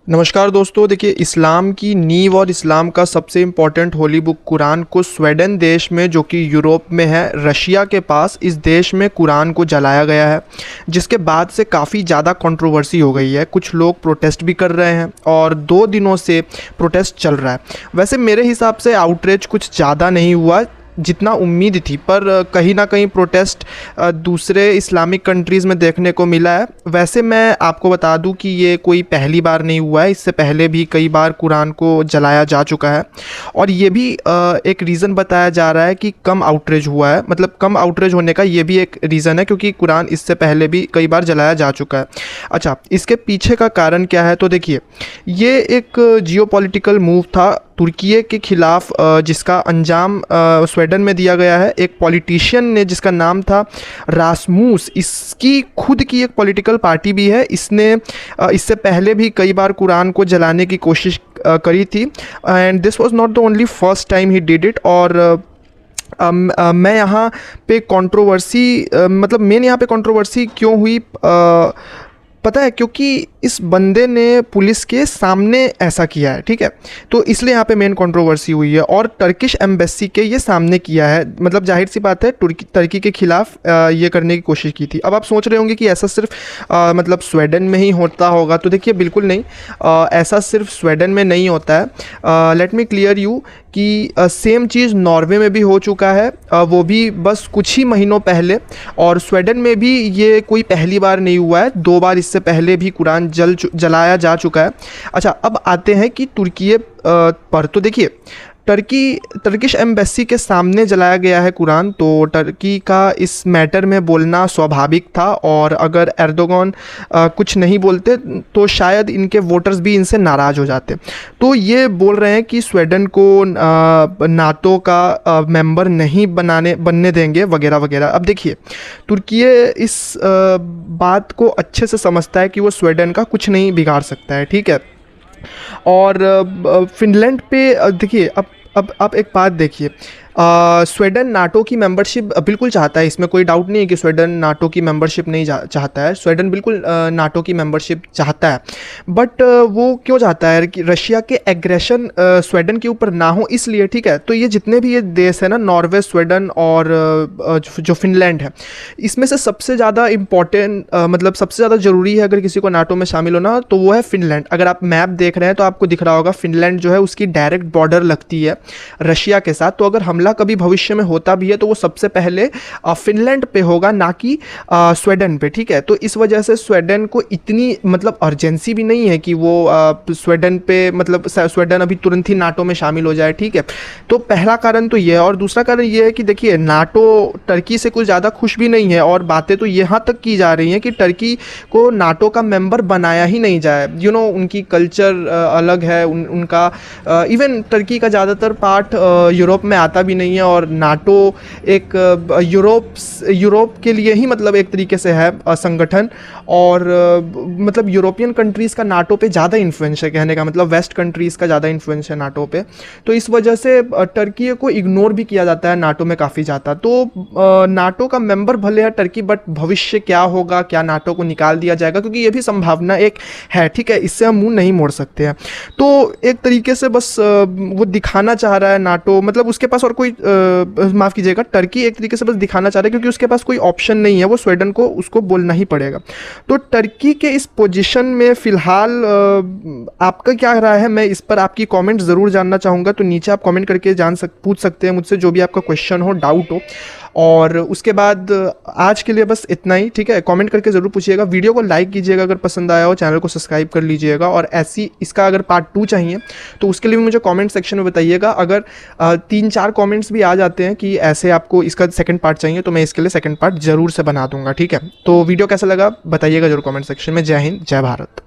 नमस्कार दोस्तों, देखिए इस्लाम की नींव और इस्लाम का सबसे इम्पॉर्टेंट होली बुक कुरान को स्वीडन देश में, जो कि यूरोप में है, रशिया के पास, इस देश में कुरान को जलाया गया है, जिसके बाद से काफ़ी ज़्यादा कंट्रोवर्सी हो गई है। कुछ लोग प्रोटेस्ट भी कर रहे हैं और 2 दिनों से प्रोटेस्ट चल रहा है। वैसे मेरे हिसाब से आउटरीच कुछ ज़्यादा नहीं हुआ जितना उम्मीद थी, पर कहीं ना कहीं प्रोटेस्ट दूसरे इस्लामिक कंट्रीज़ में देखने को मिला है। वैसे मैं आपको बता दूं कि ये कोई पहली बार नहीं हुआ है, इससे पहले भी कई बार कुरान को जलाया जा चुका है। और ये भी एक रीज़न बताया जा रहा है कि कम आउटरीच हुआ है, मतलब कम आउटरीच होने का ये भी एक रीज़न है, क्योंकि कुरान इससे पहले भी कई बार जलाया जा चुका है। अच्छा, इसके पीछे का कारण क्या है? तो देखिए, ये एक जियोपॉलिटिकल मूव था तुर्की के ख़िलाफ़, जिसका अंजाम स्वीडन में दिया गया है। एक पॉलिटिशियन ने, जिसका नाम था रासमूस, इसकी खुद की एक पॉलिटिकल पार्टी भी है। इसने इससे पहले भी कई बार कुरान को जलाने की कोशिश करी थी, and this was not the only first time he did it. और मैं यहाँ पे कंट्रोवर्सी, मतलब मेन यहाँ पे कंट्रोवर्सी क्यों हुई पता है? क्योंकि इस बंदे ने पुलिस के सामने ऐसा किया है, ठीक है? तो इसलिए यहाँ पे मेन कंट्रोवर्सी हुई है, और टर्किश एम्बेसी के ये सामने किया है। मतलब जाहिर सी बात है, टर्की के ख़िलाफ़ ये करने की कोशिश की थी। अब आप सोच रहे होंगे कि ऐसा सिर्फ मतलब स्वीडन में ही होता होगा, तो देखिए बिल्कुल नहीं, ऐसा सिर्फ स्वीडन में नहीं होता है। लेट मी क्लियर यू कि सेम चीज़ नॉर्वे में भी हो चुका है, वो भी बस कुछ ही महीनों पहले। और स्वीडन में भी ये कोई पहली बार नहीं हुआ है, 2 बार इससे पहले भी कुरान जलाया जा चुका है। अच्छा, अब आते हैं कि तुर्की पर। तो देखिए, टर्किश एम्बेसी के सामने जलाया गया है कुरान, तो टर्की का इस मैटर में बोलना स्वाभाविक था। और अगर एर्दोगन कुछ नहीं बोलते तो शायद इनके वोटर्स भी इनसे नाराज़ हो जाते। तो ये बोल रहे हैं कि स्वीडन को नाटो का मेंबर नहीं बनने देंगे, वगैरह वगैरह। अब देखिए, तुर्की इस बात को अच्छे से समझता है कि वो स्वीडन का कुछ नहीं बिगाड़ सकता है, ठीक है? और फिनलैंड पे देखिए, अब आप एक बात देखिए, स्वीडन नाटो की मेंबरशिप बिल्कुल चाहता है, इसमें कोई डाउट नहीं है कि स्वीडन नाटो की मेंबरशिप नहीं चाहता है। स्वीडन बिल्कुल नाटो की मेंबरशिप चाहता है, बट वो क्यों चाहता है? कि रशिया के एग्रेशन स्वीडन के ऊपर ना हो, इसलिए, ठीक है? तो ये जितने भी ये देश है ना, नॉर्वे, स्वीडन और जो फिनलैंड है, इसमें से सबसे ज़्यादा इम्पॉर्टेंट, मतलब सबसे ज़्यादा ज़रूरी है अगर किसी को नाटो में शामिल होना, तो वो है फिनलैंड। अगर आप मैप देख रहे हैं तो आपको दिख रहा होगा, फिनलैंड जो है उसकी डायरेक्ट बॉर्डर लगती है रशिया के साथ। तो अगर हमला कभी भविष्य में होता भी है तो वो सबसे पहले फिनलैंड पे होगा, ना कि स्वीडन पे, ठीक है? तो इस वजह से स्वीडन को इतनी मतलब अर्जेंसी भी नहीं है कि वो स्वीडन पे, मतलब स्वीडन अभी तुरंत ही नाटो में शामिल हो जाए, ठीक है? तो पहला कारण तो ये है। और दूसरा कारण ये है कि देखिए, नाटो टर्की से कुछ ज़्यादा खुश भी नहीं है, और बातें तो यहाँ तक की जा रही हैं कि टर्की को नाटो का मेंबर बनाया ही नहीं जाए। उनकी कल्चर अलग है, उनका इवन टर्की का ज़्यादातर पार्ट यूरोप में आता भी नहीं है, और नाटो एक यूरोप के लिए ही मतलब एक तरीके से है संगठन। और मतलब यूरोपियन कंट्रीज़ का नाटो पे ज़्यादा इन्फ्लुएंस है, कहने का मतलब वेस्ट कंट्रीज़ का ज़्यादा इन्फ्लुएंस है नाटो पे। तो इस वजह से टर्की को इग्नोर भी किया जाता है नाटो में काफ़ी ज़्यादा। तो नाटो का मेंबर भले है टर्की, बट भविष्य क्या होगा, क्या नाटो को निकाल दिया जाएगा, क्योंकि ये भी संभावना एक है, ठीक है? इससे हम मुँह नहीं मोड़ सकते हैं। तो एक तरीके से बस वो दिखाना चाह रहा है नाटो, मतलब उसके पास और कोई माफ़ कीजिएगा, टर्की एक तरीके से बस दिखाना चाह रहा है, क्योंकि उसके पास कोई ऑप्शन नहीं है, वो स्वीडन को उसको बोलना ही पड़ेगा। तो टर्की के इस पोजीशन में फ़िलहाल आपका क्या राय है? मैं इस पर आपकी कमेंट ज़रूर जानना चाहूँगा। तो नीचे आप कमेंट करके पूछ सकते हैं मुझसे, जो भी आपका क्वेश्चन हो, डाउट हो। और उसके बाद आज के लिए बस इतना ही, ठीक है? कमेंट करके ज़रूर पूछिएगा, वीडियो को लाइक कीजिएगा अगर पसंद आया हो, चैनल को सब्सक्राइब कर लीजिएगा। और ऐसी इसका अगर पार्ट 2 चाहिए तो उसके लिए भी मुझे कमेंट सेक्शन में बताइएगा। अगर 3-4 कमेंट्स भी आ जाते हैं कि ऐसे आपको इसका सेकंड पार्ट चाहिए, तो मैं इसके लिए सेकंड पार्ट ज़रूर से बना दूंगा, ठीक है? तो वीडियो कैसा लगा बताइएगा ज़रूर कमेंट सेक्शन में। जय हिंद, जय भारत।